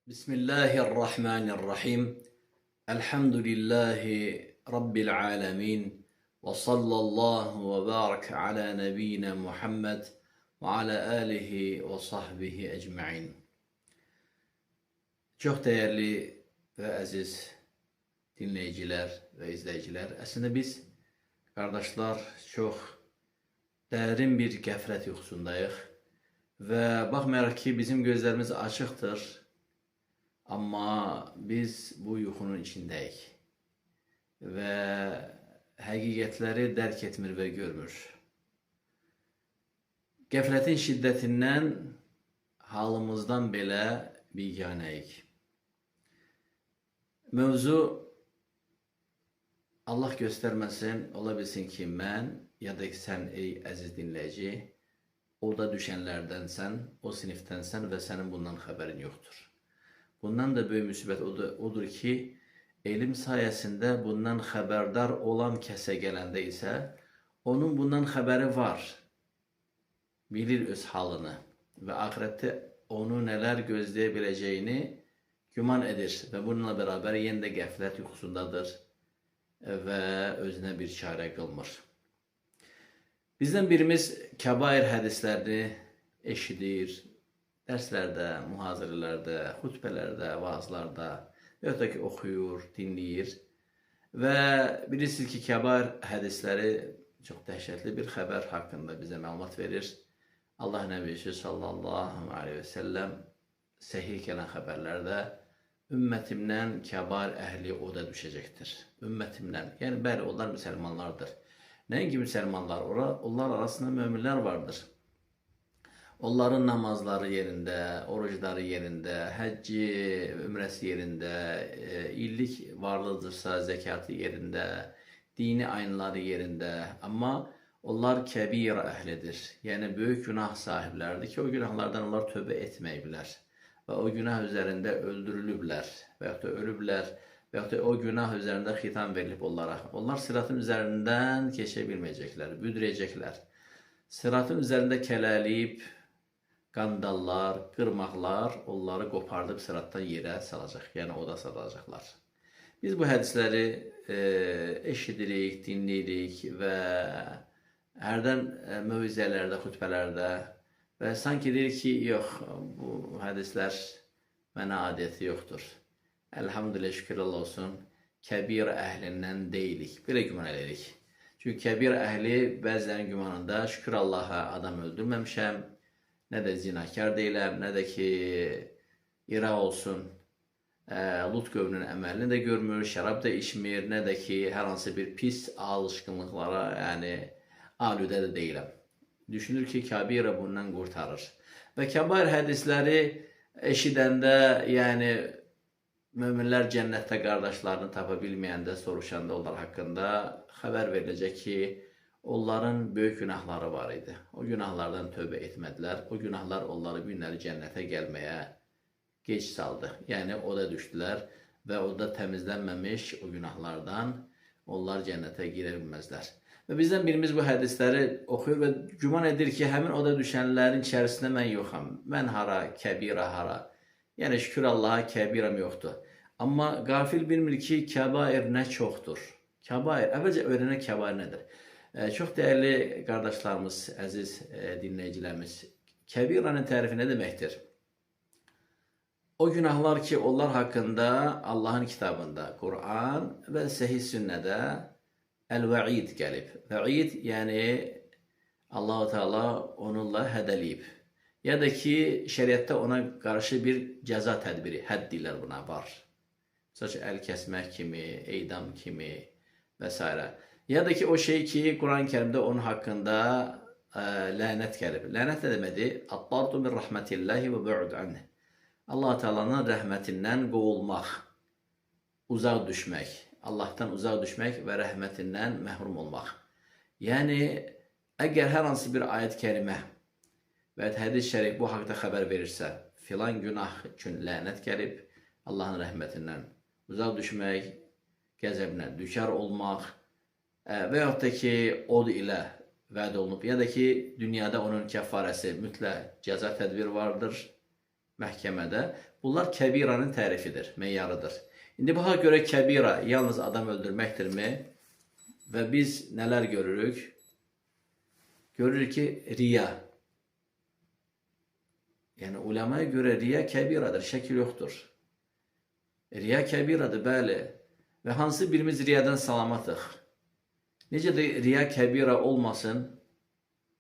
Bismillahirrahmanirrahim. Elhamdülillahi Rabbil alemin. Ve sallallahu ve barak ala nebiyyina Muhammed ve ala alihi ve sahbihi ecmain. Çok değerli ve aziz dinleyiciler ve izleyiciler. Aslında biz kardeşler çok derin bir gaflet yuxusundayıq. Ve baxmayaraq ki bizim gözlerimiz açıktır. Amma biz bu yuxunun içindəyik və həqiqətləri dərk etmir və görmür. Qəflətin şiddətindən halımızdan belə biganəyik. Mövzu Allah göstərməsin, ola bilsin ki mən ya da ki sən ey əziz dinləyici, o da düşənlərdənsən, o sinifdənsən və sənin bundan xəbərin yoxdur. Bundan da böyük müsibət odur ki, elm sayəsində bundan xəbərdar olan kəsə gələndə isə, onun bundan xəbəri var, bilir öz halını və axirətdə onu nələr gözləyə biləcəyini güman edir və bununla bərabər yenə də qəflət yuxusundadır və özünə bir çarə qılmır. Bizdən birimiz kəbair hədislərini eşidir, dərslərdə, mühazirələrdə, xutbələrdə, vaazlarda və ya da ki oxuyur, dinləyir və bilirsiniz ki, kəbair hədisləri çox dəhşətli bir xəbər haqqında bizə məlumat verir. Allah Nəbisi sallallahu aleyhi və səlləm səhih gələn xəbərlərdə ümmətimdən kəbair əhli oda düşəcəkdir. Ümmətimdən, yəni bəli, onlar müsəlmanlardır. Nəinki müsəlmanlar, onlar arasında möminlər vardır. Onların namazları yerində, orucları yerində, həcci, ümrəsi yerində, illik varlıdırsa zəkatı yerində, dini ayinları yerində. Amma onlar kəbir əhlidir. Yəni, böyük günah sahiblərdir ki, o günahlardan onlar tövbə etməyiblər. Və o günah üzərində öldürülüblər və yaxud da ölüblər və yaxud da o günah üzərində xitam verilib onlara. Onlar sıratın üzərindən keçə bilməyəcəklər, büdürəcəklər. Sıratın üzərində kələliyib, qandallar, qırmaqlar onları qopardıb sıratdan yerə salacaq, yəni oda salacaqlar. Biz bu hədisləri eşidirik, dinləyirik və hərdən mövizələrdə, xütbələrdə və sanki deyir ki, yox, bu hədislər mənə adiyyəti yoxdur. Əlhamdülillah, şükürlər olsun, kəbir əhlindən deyilik, belə güman edirik. Çünki kəbir əhli bəzilərinin gümanında şükür Allaha adam öldürməmişəm, nə də zinakar deyiləm, nə də ki, İraq olsun, Lut qövmünün əməlini də görmür, şərab da içmir, nə də ki, hər hansı bir pis alışqınlıqlara, yəni, alüdə də deyiləm. Düşünür ki, kəbirə bundan qurtarır. Və kəbair hədisləri eşidəndə, yəni, möminlər cənnətdə qardaşlarını tapa bilməyəndə, soruşanda onlar haqqında xəbər veriləcək ki, onların böyük günahları var idi. O günahlardan tövbə etmədilər. O günahlar onları günləri cənnətə gəlməyə geç saldı. Yəni, oda düşdülər və oda təmizlənməmiş o günahlardan onlar cənnətə girə bilməzlər. Və bizdən birimiz bu hədisləri oxuyur və güman edir ki, həmin oda düşənlərin içərisində mən yoxam. Mən hara, kəbirə hara. Yəni, şükür Allaha kəbirəm yoxdur. Amma qafil bilmir ki, kəbair nə çoxdur. Kəbair, əvvəlcə öyrənək kəbair nədir? Çox dəyərli qardaşlarımız, əziz dinləyicilərimiz, kəbiranın tərifi nə deməkdir? O günahlar ki, onlar haqqında Allahın kitabında, Quran və səhih sünnədə əl-vəid gəlib. Vəid, yəni Allah-u Teala onunla hədəliyib. Ya da ki, şəriətdə ona qarşı bir cəza tədbiri, hədd deyirlər buna, var. Məsələn, əl kəsmək kimi, eydam kimi və s. Ya da ki, o şey ki, Quran-ı Kərimdə onun haqqında lənət gəlib. Lənət nə deməkdir? Attardu min rəhmətilləhi və bu'd anh. Allah-u Teala'nın rəhmətindən qovulmaq, uzaq düşmək, Allahdan uzaq düşmək və rəhmətindən məhrum olmaq. Yəni, əgər hər hansı bir ayət kərimə və hədis şərif bu haqda xəbər verirsə, filan günah üçün lənət gəlib, Allahın rəhmətindən uzaq düşmək, qəzəblə düşər olmaq, və yaxud da ki, od ilə vəd olunub, ya da ki, dünyada onun kəffarəsi mütləq cəza tədbir vardır, məhkəmədə. Bunlar kəbiranın tərifidir, meyarıdır. İndi buna görə kəbira yalnız adam öldürməkdirmi? Və biz nələr görürük? Görürük ki, riya. Yəni, uləmaya görə riya kəbiradır, şəkil yoxdur. Riya kəbiradır, bəli. Və hansı birimiz riyadan salamatıq? Necə də riya kəbira olmasın?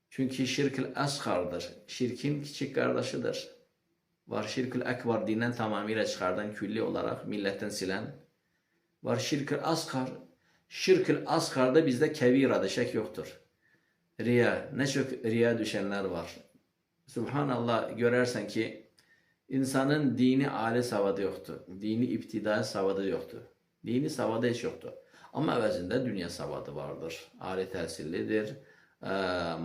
Çünki şirk-ül əsxardır. Şirkin kiçik qardaşıdır. Var şirk-ül əkbar, dindən tamamilə çıxardan, külli olaraq millətdən silən. Var şirk-ül əsxar. Şirk-ül əsxarda bizdə kəbiradır, şək yoxdur. Riya, nə çox riya düşənlər var. Subhanallah, görərsən ki, insanın dini ali savadı yoxdur. Dini ibtidai savadı yoxdur. Dini savadı heç yoxdur. Amma əvəzində dünya savadı vardır. Ali təhsillidir,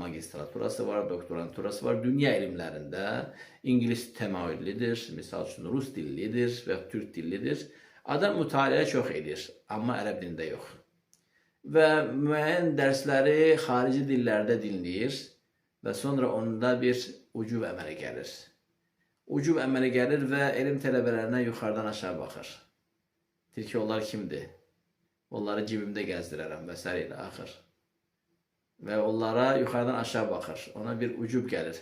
magistraturası var, doktoranturası var. Dünya elmlərində İngilis təmayüllüdür, misal üçün Rus dillidir və Türk dillidir. Adam mütaliə çox edir, amma ərəb dilində yox. Və müəyyən dərsləri xarici dillərdə dinləyir və sonra onda bir ucub əmələ gəlir. Ucub əmələ gəlir və elm tələbələrinə yuxarıdan aşağı baxır. Deyir ki, onlar kimdir? Onları cibimdə gəzdirərəm və s. ilə axır. Və onlara yuxarıdan aşağı baxır. Ona bir ucub gəlir.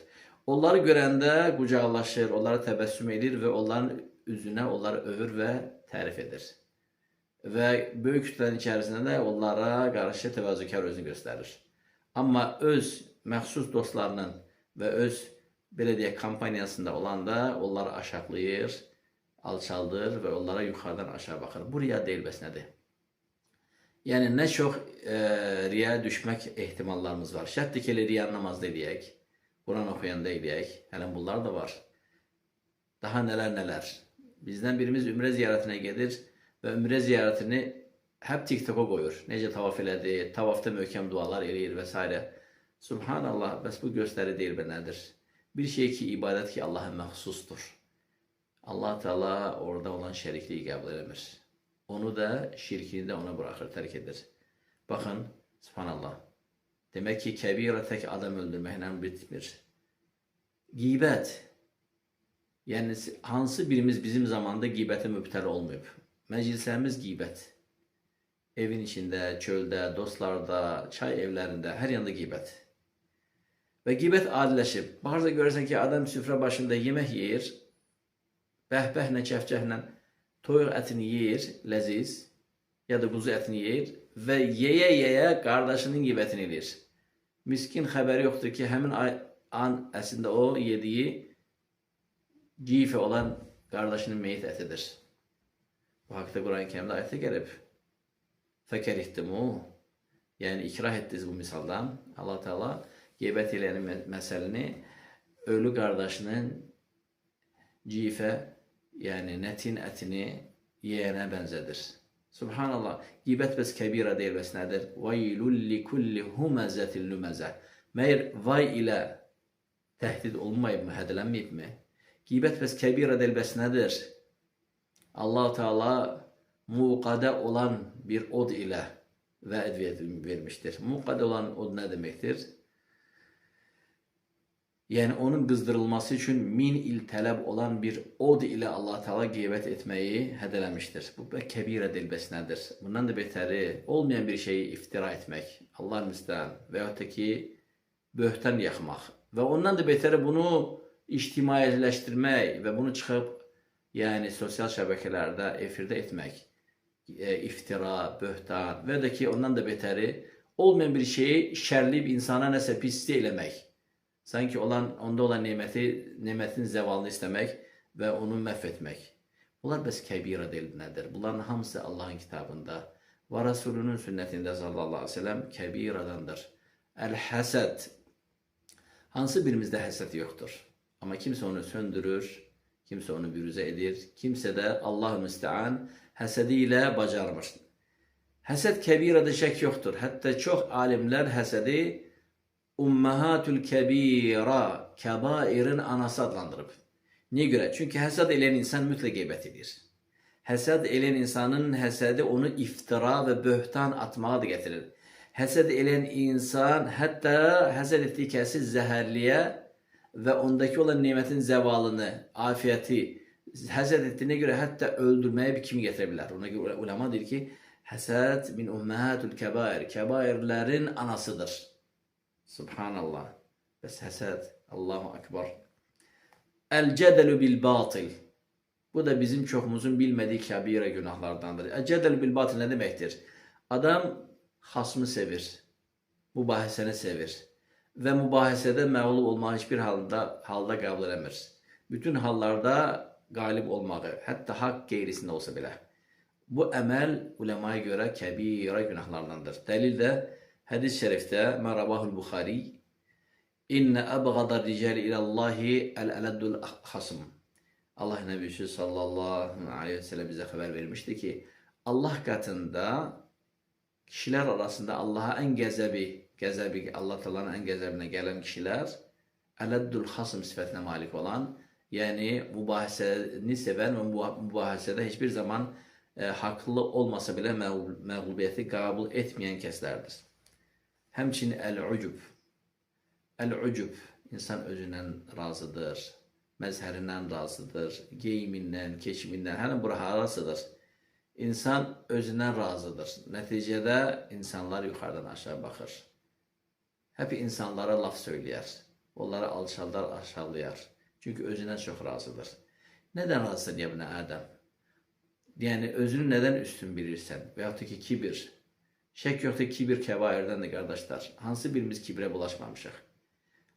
Onları görəndə qucaqlaşır, onlara təbəssüm edir və onların üzünə onları övür və tərif edir. Və böyük kütlənin içərisində də onlara qarşı təvazökar özünü göstərir. Amma öz məxsus dostlarının və öz belə deyək kampaniyasında olanda onları aşağılayır, alçaldır və onlara yuxarıdan aşağı baxır. Bu riya deyil, bəs nədir? Yəni, nə çox riya düşmək ehtimallarımız var. Şərtdir ki, elə riya namazda eləyək, Quran oxuyanda eləyək, hələn bunlar da var. Daha nələr. Bizdən birimiz ümrə ziyarətinə gedir və ümrə ziyarətini həb TikTok-a qoyur. Necə tavaf elədi, tavafda möhkəm dualar eləyir və s. Subhanallah, bəs bu göstəri deyil və nədir? Bir şey ki, ibadət ki, Allaha məxsusdur. Allah Teala orada olan şərikliyi qəbul eləmir. Onu da, şirkini də ona bıraxır, tərk edir. Baxın, subhanallah. Demək ki, kəbira tək adam öldürməklə bitmir. Qeybət. Yəni, hansı birimiz bizim zamanda qeybətə mübtəla olmayıb? Məclislərimiz qeybət. Evin içində, çöldə, dostlarda, çay evlərində, hər yanda qeybət. Və qeybət adiləşib. Baxarsa görürsən ki, adam süfrə başında yemək yeyir, bəhbəhlə, kəfcəhlə toyuq ətini yeyir, ləziz, ya da quzu ətini yeyir və yeyə-yeyə qardaşının qeybətini eləyir. Miskin xəbəri yoxdur ki, həmin an əslində o yediyi geyfə olan qardaşının meyit ətidir. Bu haqda Quran-ı Kərimdə ayətə gəlib. Fəkərihtimu, yəni ikrah etdiniz bu misaldan. Allah Teala qeybət eləyənin məsələni ölü qardaşının geyfə, yəni nətin ətini yeyənə bənzədir. Subhanallah, qeybət bəs kəbira deyil, bəs nədir? Vaylul likulli huməzətil lüməzə. Məyər vay ilə təhdid olunmayıb mı, hədələnməyib mi? Qeybət bəs kəbira deyil, bəs nədir? Allah Teala muqadə olan bir od ilə vəd vermişdir. Muqadə olan od nə deməkdir? Yəni, onun qızdırılması üçün 1000 il tələb olan bir od ilə Allah Teala qeybət etməyi hədələmişdir. Bu kəbirə deyil, bəs nədir? Bundan da betəri olmayan bir şeyi iftira etmək, Allah müstəhan və yaxud da ki, böhtan yaxmaq və ondan da betəri bunu ictimailəşdirmək və bunu çıxıb, yəni sosial şəbəkələrdə, efirdə etmək, iftira, böhtan və ya da ki, ondan da betəri olmayan bir şeyi şərliyib insana nəsə pislik eləmək. Sanki onda olan nemətin zəvalını istəmək və onu məhv etmək. Bunlar bəs kəbira deyil, nədir? Bunların hamısı Allahın kitabında və Rasulunun sünnətində sallallahu aleyhi ve sellem kəbiradandır. Əl-həsəd. Hansı birimizdə həsəd yoxdur? Amma kimsə onu söndürür, kimsə onu bürüzə edir, kimsə də Allah müstəan həsədi ilə bacarmır. Həsəd kəbirada şək yoxdur. Hətta çox alimlər həsədi Ummahatul kəbira, kəbairin anası adlandırıb. Niyə görə? Çünki həsəd eləyən insan mütləq qeybət edir. Həsəd eləyən insanın həsədi onu iftira və böhtan atmağa da gətirir. Həsəd eləyən insan hətta həsəd etdiyi kəsi zəhərliyə ve ondaki olan nimetin zevalını, afiyeti həsəd ettiğine göre hatta öldürmeye bir kim getirebilirler. Ona göre ulema der ki həsəd min ummahatul kebair. Kebairlerin anasıdır. Subhanallah. Bəs həsəd. Allahu akbar. El cedelu bil batil. Bu da bizim çoxumuzun bilmediği kabire günahlardandır. El cedelu bil batil ne demektir? Adam hasmı sevir. Mübahisəni sevir. Ve mübahisədə məğlub olmağı hiçbir halda kabul edemir. Bütün hallarda galip olmağı, hatta hak geyrisinde olsa bile. Bu emel ulemaya göre kebire günahlardandır. Delil de hadis-i şerifte Merabahul Bukhari İnne ebgadar ricali ilallahi el-eleddul hasım. Allah Nebisi sallallahu aleyhi ve sellem bize haber vermişti ki Allah katında kişiler arasında Allah'a en gezebi Allah Teala'nın en gezebine gelen kişiler eleddul hasım sıfatına malik olan, yani mübahiseni seven ve mübahisede hiçbir zaman haklı olmasa bile mağlubiyeti kabul etmeyen keslerdir. Hemçinin el-ucub. El-ucub, insan özünden razıdır, mezherinden razıdır, giyiminden, keçiminden, her bura harasıdır. İnsan özünden razıdır. Neticede insanlar yukarıdan aşağı bakır. Hep insanlara laf söyler. Onları alçallar, aşağılayar. Çünkü özünden çok razıdır. Neden razısın ya İbn Adem? Yani özünü neden üstün bilirsen? Veyahut da ki kibir. Şek yok da kibir kebairdendir kardeşler. Hansı birimiz kibre bulaşmamışıq?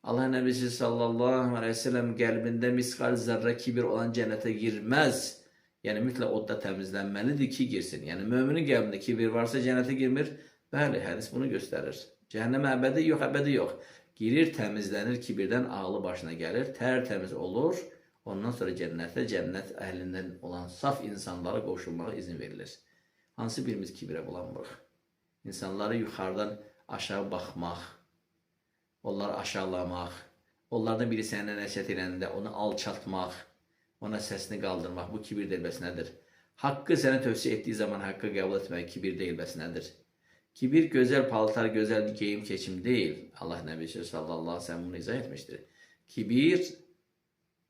Allah Nebisi sallallahu aleyhi ve sellem kalbinde miskal zerre kibir olan cennete girmez. Yani mütləq odda təmizlənməlidir ki girsin. Yani müminin kalbinde kibir varsa cennete girmir. Bəli, hadis bunu gösterir. Cehenneme ebedi yok. Girir, temizlenir, kibirden ağlı başına gelir, tertemiz olur. Ondan sonra cennete, cennet ehlinden olan saf insanlara koşulmağa izin verilir. Hansı birimiz kibire bulanmırıq? İnsanları yukarıdan aşağı bakmaq, onları aşağılamaq, onlardan biri seninle nəsihət edəndə onu alçaltmaq, ona sesini kaldırmaq, bu kibir delbəsinədir. Hakkı sana tövsiye ettiği zaman hakkı kabul etmək kibir delbəsinədir. Kibir güzel paltar, güzel giyim, keçim değil. Allah Nebisi sallallahu aleyhi ve sellem bunu izah etmiştir. Kibir,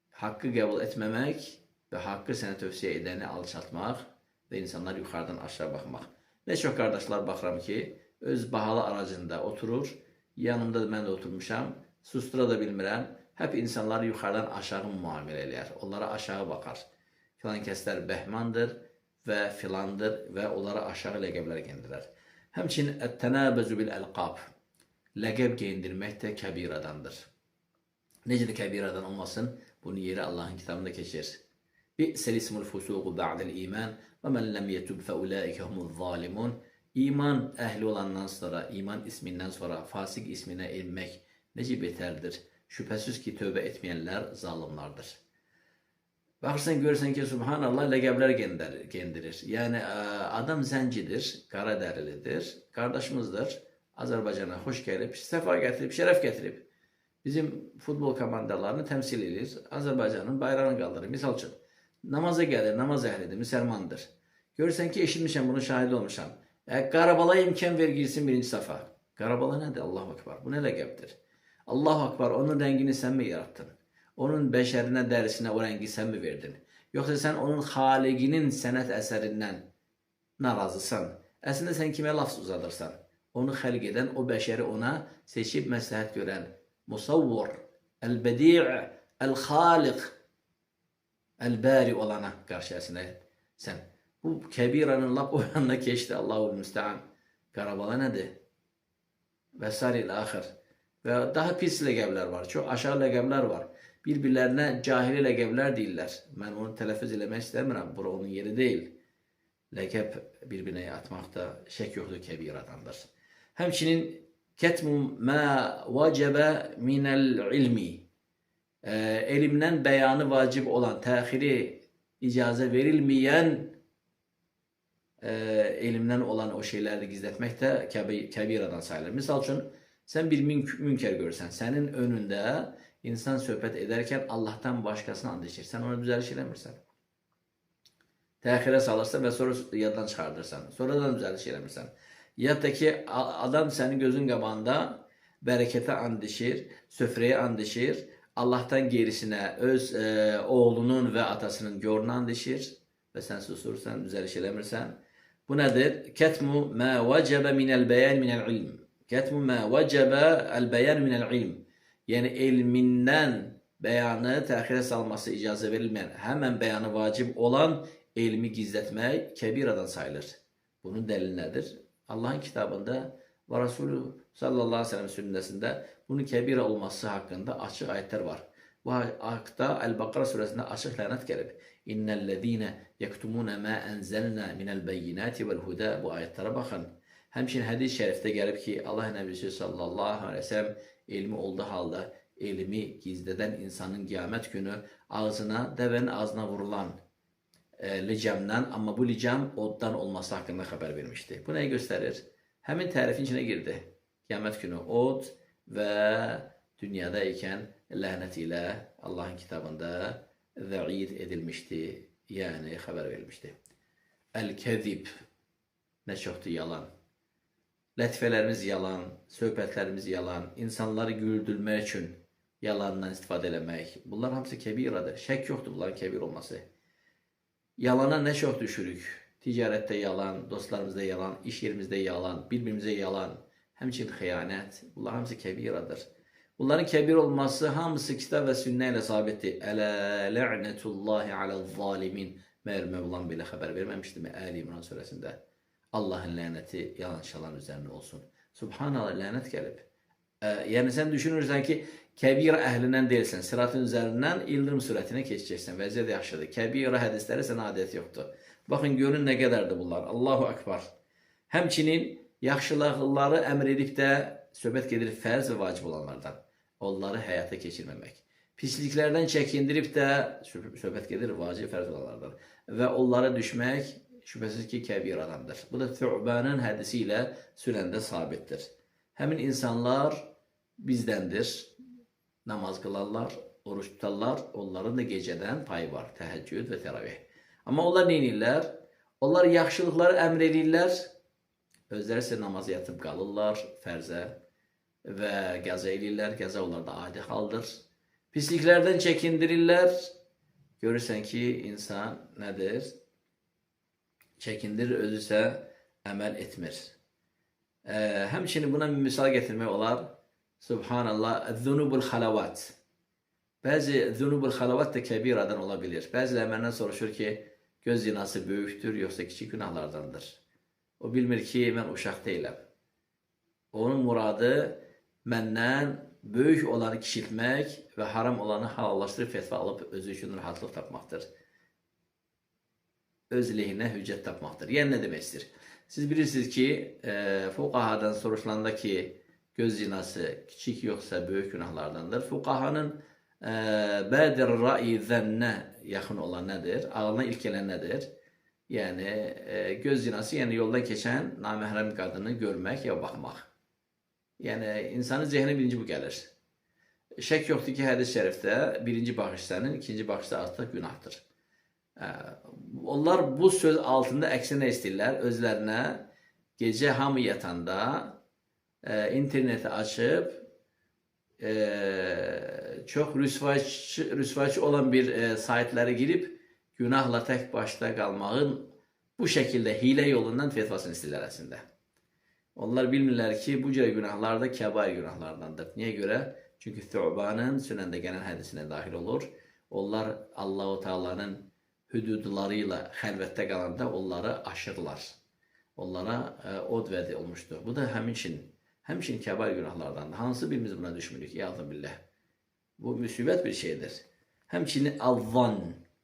hakkı kabul etmemek ve hakkı sana tövsiye edeni alçaltmak ve insanlar yukarıdan aşağı bakmak. Ne çok kardeşler baxıram ki, öz bahalı aracında oturur, yanımda mən də oturmuşam, sustura da bilmirəm, hep insanları yukarıdan aşağı muamele eder. Onlara aşağı bakar. Filan kəslər bəhmandır ve filandır ve onlara aşağı ləqəblər gendirir. Həmçinin ət-tənəbəzü bil-əlqab, ləqəb geyindirmək də kəbiradandır. Necə də kəbiradan olmasın, bunun yeri Allahın kitabında keçir. Bi'səl-ismul fusuqu ba'dəl-iman və mən ləm yetub fəulaikə humuz-zalimun. İman əhli olandan sonra, iman ismindən sonra fasik isminə inmək necə betərdir? Şübhəsiz ki, tövbə etməyənlər zalimlardır. Baxırsan, görürsən ki, subhanallah, ləqəblər gendirir. Yani adam zəncidir, qara dərilidir, qardaşımızdır, Azərbaycana xoş gəlib, səfa gətirib, şərəf gətirib. Bizim futbol komandalarını təmsil edir, Azərbaycanın bayrağını qaldırır. Misal üçün, namaza gəlir, namaz əhlidir, müsəlmandır. Görürsən ki, eşitmişəm, bunu şahid olmuşam. Qarabala imkan ver, girsin birinci safa. Qarabala nədir? Allahu Akbar. Bu nə ləqəbdir? Allahu Akbar, onun rəngini sən mi yarattın? Onun beşerine, derisine o rengi sen mi verdin? Yoksa sen onun haliginin sənət əsərindən narazısan. Əslində sen kime laf uzadırsan? Onu xəlq edən, o beşeri ona seçip məsləhət görən musavvur, el-bedi', el-xaliq, el-bari olana qarşısına sen. Bu kebiranın lap o yanına keçdi. Allahul müstəan. Qarabala nədir? Və s. ilə axır. Və daha pis ləqəblər var. Çox aşağı ləqəblər var. Birbirlerine cahili ləqəblər deyirlər. Mən onu tələffüz eləmək istəmirəm. Bura onun yeri deyil. Ləqəb birbirine atmaqda şək yoxdur, kəbiradandır. Həmçinin kətmu mə vacəbə minəl ilmi. Elimdən bəyanı vacib olan, təxiri icazə verilməyən elimdən olan o şeyləri gizlətmək də kəbiradan sayılır. Misal üçün, sən bir münker görürsən. Sənin önündə İnsan söhbət edərkən Allah'tan başqasına and içir. Sən ona düzəliş eləmirsən. Təxirə salırsan və sonra yaddan çıxardırsan. Sonradan düzəliş eləmirsən. Ya da ki adam sənin gözün qabağında bərəkətə and içir, söfrəyə and içir, Allah'tan gerisine öz oğlunun ve atasının gorunu and içir ve sen susursan, düzeliş eləmirsən. Bu nedir? Ketmu ma vecebe minel beyan minel ilm. Ketmu ma vecebe el beyan minel ilm. Yani ilminden beyanı təxirə salması icazə verilməyən, həmən beyanı vacib olan elmi gizlətmək kebiradan sayılır. Bunun dəlili nədir? Allah'ın kitabında ve Resulü sallallahu aleyhi ve sellem sünnəsində bunun kebira olması hakkında açık ayetler var. Bu ayette El-Bakara suresinde açık lanet gelip İnnellezîne yektumûne mâ enzelnâ minel beyinâti vel hudâ. Bu ayetlere bakın. Hemşin hadis-i şerifte gelip ki Allah Nebisi sallallahu aleyhi ve sellem ilmi olduğu halde ilmi gizleden insanın kıyamet günü ağzına, devenin ağzına vurulan licamdan, ama bu licam oddan olması hakkında haber vermişti. Bu neyi gösterir? Hemen tarifin içine girdi. Kıyamet günü od ve dünyada iken lanet ile Allah'ın kitabında vaid edilmişti. Yani haber verilmişti. El-kezib, ne çoktu yalan. Lətifələrimiz yalan, söhbətlərimiz yalan, insanları güldürmək üçün yalandan istifadə eləmək. Bunlar hamısı kebiradır. Şək yoxdur bunların kebir olması. Yalana nə çox düşürük? Ticarətdə yalan, dostlarımızda yalan, iş yerimizdə yalan, bir-birimizə yalan, həmçinin xəyanət. Bunlar hamısı kebiradır. Bunların kebir olması hamısı kitab və sünnə ilə sabitdir. Ələ lə'nətullahi aləz-zalimin. Məyər Mevlam belə xəbər verməmişdi mi Əli İmran surəsində? Allah'ın laneti yalançıların üzerine olsun. Subhanallah, lanet gelip. Yani sen düşünürsen ki kebira ehlinden değilsen, sıratın üzerinden ildırım süratine geçeceksin. Vəziyyət yaxşıdır. Kebira hadisleri sana adet yoktu. Bakın görün ne kadardı bunlar. Allahu Akbar. Həmçinin yaxşılıqları əmr edib də söhbət gedir fərz ve vacib olanlardan. Onları həyata keçirməmək. Pisliklerden çəkindirib də söhbət gedir vacib fərz olanlardan. Və onlara düşmək şüphesiz ki kebir adamdır. Bu da Thu'banın hadisiyle sünende sabittir. Hemin insanlar bizdendir. Namaz kılarlar, oruç tutarlar. Onların da geceden payı var. Teheccüd ve teravih. Ama onlar neyinirlər? Onlar yaxşılıkları əmr edirlər. Özləri isə namaza yatıp qalırlar, fərzə və qəza edirlər. Qəza onlarda adi haldır. Pisliklerden çəkindirirlər. Görürsən ki insan nədir? Çəkindirir, özü isə əməl etmir. Həmçinin buna bir misal getirmək olar. Subhanallah, zunubul xalavat. Bəzi zunubul xalavat da kebiradan olabilir. Bəziləri məndən soruşur ki, göz zinası böyükdür, yoxsa kiçik günahlardandır. O bilmir ki, mən uşaq deyiləm. Onun muradı məndən böyük olanı kiçiltmək və haram olanı halallaşdırıb fetva alıb özü üçün rahatlıq tapmaqdır. Öz lehine hüccət tapmaqdır. Yəni nə demək istəyir? Siz bilirsiniz ki, fuqahadan soruşulanda ki, göz zinası kiçik yoxsa böyük günahlardandır. Fuqahanın bədir rə'i zənnə yaxın olan nədir? Ağlına ilk gələn nədir? Yəni göz zinası, yəni yoldan keçən naməhrəm qadını görmək ya baxmaq. Yəni insanın zehninə birinci bu gəlir. Şək yoxdur ki, hədis şərifdə birinci baxış sənin, ikinci baxışda artıq günahdır. Onlar bu söz altında əksinə istəyirlər. Özlərinə gecə hamı yatanda interneti açıb çox rüsvayçı olan bir saytlara girib günahla tək başda qalmağın bu şəkildə hilə yolundan fetvasını istəyirlər əslində. Onlar bilmirlər ki, bu cür günahlar da kəbair günahlardandır. Niyə görə? Çünki Thu'banın sünəndə gələn hədisinə dahil olur. Onlar Allah-u Teala'nın hüdudlarıyla xəlvətdə qalanda onları aşırlar. Onlara od vədi olmuşdur. Bu da həmçinin kəbair günahlardandır. Hansı birimiz buna düşmürük? Ya'zəm billah. Bu müsibət bir şeydir. Həmçinin avvan,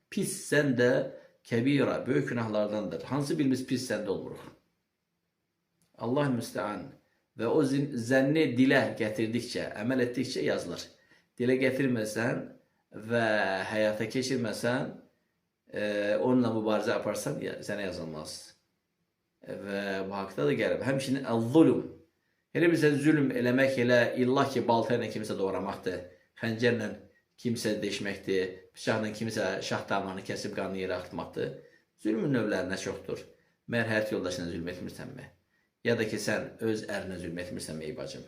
pis səndə kəbira, böyük günahlardandır. Hansı birimiz pis səndə olmuruq? Allah müstəan. Və o zənni dilə gətirdikcə, əməl etdikcə yazılır. Dilə gətirməsən və həyata keçirməsən, onunla mübarizə aparsan sənə yazılmaz. Və bu haqda da gəlib. Həmçinin əl-zulüm. Elə bilsən, zülm eləmək elə illah ki, balta ilə kimsə doğramaqdır, xəncərlə kimsə deşməkdir, bıçaqla kimsə şah damarını kəsib qanını yerə axıtmaqdır. Zülmün növlərinə çoxdur. Məyər həyat yoldaşına zülm etmirsənmi? Ya da ki, sən öz ərinə zülm etmirsənmi ey bacım?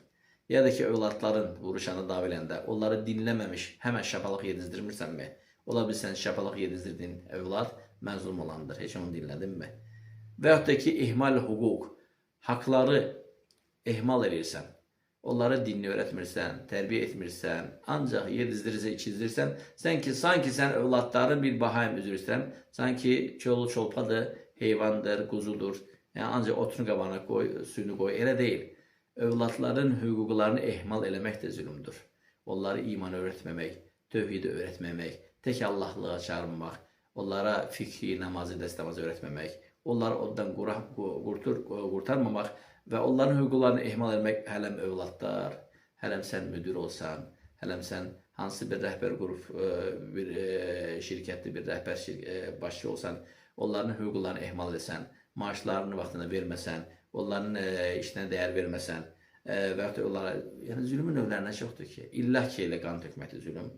Ya da ki övladların vuruşanı dav eləndə onları dinləməmiş həmən şapalaq yedizdirmirsənmi? Ola bilsən şapalaq yedizdirdiyin övlad məzlum olandır. Heç onu dinlədinmi? Və yaxud da ki, ihmal hüquq, haqları ihmal edirsən. Onlara dinini öğretmirsən, tərbiyə etmirsən, ancaq yedizdirirsən, içizdirsən, sanki sən övladların bir bahayım üzrüsən, sanki çolu çolpadır, heyvandır, quzudur. Yəni ancaq otunu qabağına qoy, suyunu qoy. Elə deyil. Övladların hüquqlarını ehmal eləmək də zülümdür. Onları imanı öğretməmək, tövhidi öğretməmək, tək Allahlığa çağırmaq, onlara fikri, namazı, dəstəmazı öğretməmək, onları oddan qurtarmamaq və onların hüquqlarını ehmal etmək hələm övladlar, hələm sən müdür olsan, hələm sən hansı bir rəhbər qrup, bir şirkətli bir rəhbər başçı olsan, onların hüquqlarını ehmal etsən, maaşlarını vaxtında verməsən, onların işinə dəyər verməsən və yaxud da onlara, yəni zülmün növlərinə çoxdur ki, illah ki elə qan tökməkdir zülüm.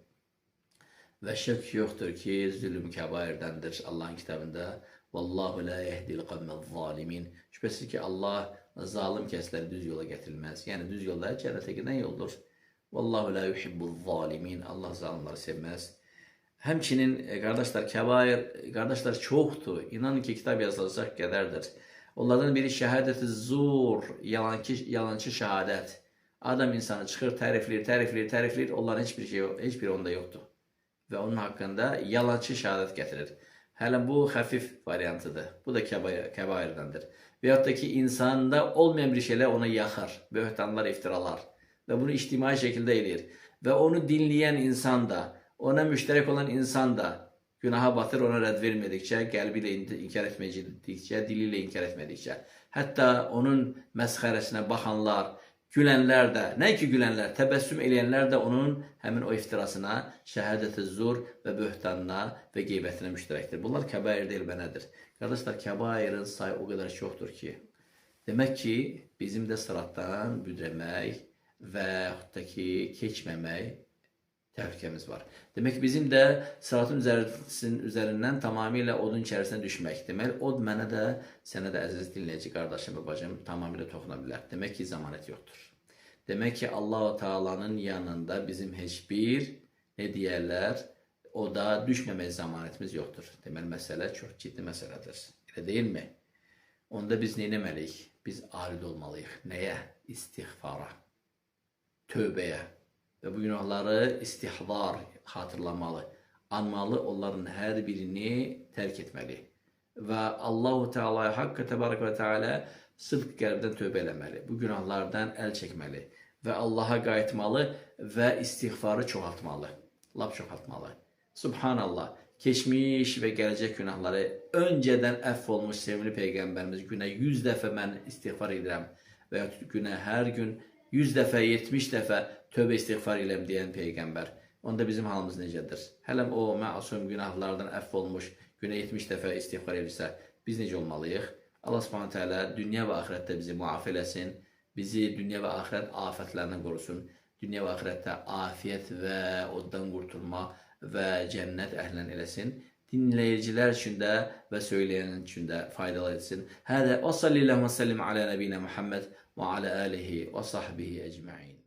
Və şək yoxdur ki, zülüm kəbairdəndir Allahın kitabında. Vallahu la yehdil qavmel zalimin. Şübhəsiz ki, Allah zalim kəsləri düz yola gətirilməz. Yəni düz yolda cənnətə gedən yoldur. Vallahu la yuhibbul zalimin. Allah zalimləri sevməz. Həmçinin qardaşlar, kəbair, qardaşlar çoxdur. İnanın ki, kitab yazılacaq qədərdir. Onlardan biri şəhadət-i zur, yalancı şəhadət. Adam insanı çıxır, tərifləyir, onların heç biri onda yoxdur. Və onun haqqında yalancı şəhadət gətirir. Hələ bu xəfif variantıdır. Bu da kəbairdəndir. Və yaxud da ki, insanda olmayan bir şeylər ona yaxar, böhtanlar, iftiralar. Və bunu ictimai şəkildə edir. Və onu dinləyən insan da, ona müştərək olan insan da günaha batır, ona rədd vermədikcə, qəlbi ilə inkar etmədikcə, dili ilə inkar etmədikcə. Hətta onun məsxərəsinə baxanlar, gülənlər də, nə ki gülənlər, təbəssüm eləyənlər də onun həmin o iftirasına, şəhadət-i zur və böhtanına və qeybətinə müştərəkdir. Bunlar kəbair deyil və nədir? Qardaşlar, kəbairin sayı o qədər çoxdur ki, demək ki, bizim də sıratdan büdrəmək və yaxud da ki, keçməmək təhlükəmiz var. Demək ki, bizim də sıratın üzərindən tamamilə odun içərisinə düşmək. Deməli, od mənə də, sənə də əziz dinləyici qardaşım və bacım tamamilə toxuna bilər. Demək ki, zəmanət yoxdur. Demək ki, Allah-u Teala'nın yanında bizim heç bir, nə deyərlər, oda düşməmək zəmanətimiz yoxdur. Deməli, məsələ çox ciddi məsələdir. Elə deyilmi? Onda biz nə etməliyik? Biz arid olmalıyıq. Nəyə? İstiğfara, tövbəyə. Və bu günahları istihdar, xatırlamalı, anmalı, onların hər birini tərk etməli. Və Allah-u Teala'ya haqqı təbarək və teala sıdq qəlbdən tövbə eləməli. Bu günahlardan əl çəkməli və Allaha qayıtmalı və istiğfarı çoxaltmalı. Lap çoxaltmalı. Subhanallah, keçmiş və gələcək günahları öncədən əfv olmuş sevimli Peyğəmbərimiz günə 100 dəfə mən istiğfar edirəm və ya günə hər gün 100 dəfə, 70 dəfə tövbə istiğfar eləm deyən Peyğəmbər. Onda bizim halımız necədir? Hələm o məsum günahlardan əfv olmuş, günə 70 dəfə istiğfar edirsə, biz necə olmalıyıq? Allah Subhanahu Teala dünya və axirətdə bizi müaf eləsin, bizi dünya və axirət afətlərindən qorusun, dünya və axirətdə afiyət və oddan qurtulma və cənnət əhlindən eləsin. Dinləyicilər üçün də və söyləyən üçün də faydalı etsin. Hədə və sallallahu və səllim alə nəbiyinə Muhammed və alə alihi və sahbihi ecmaîn.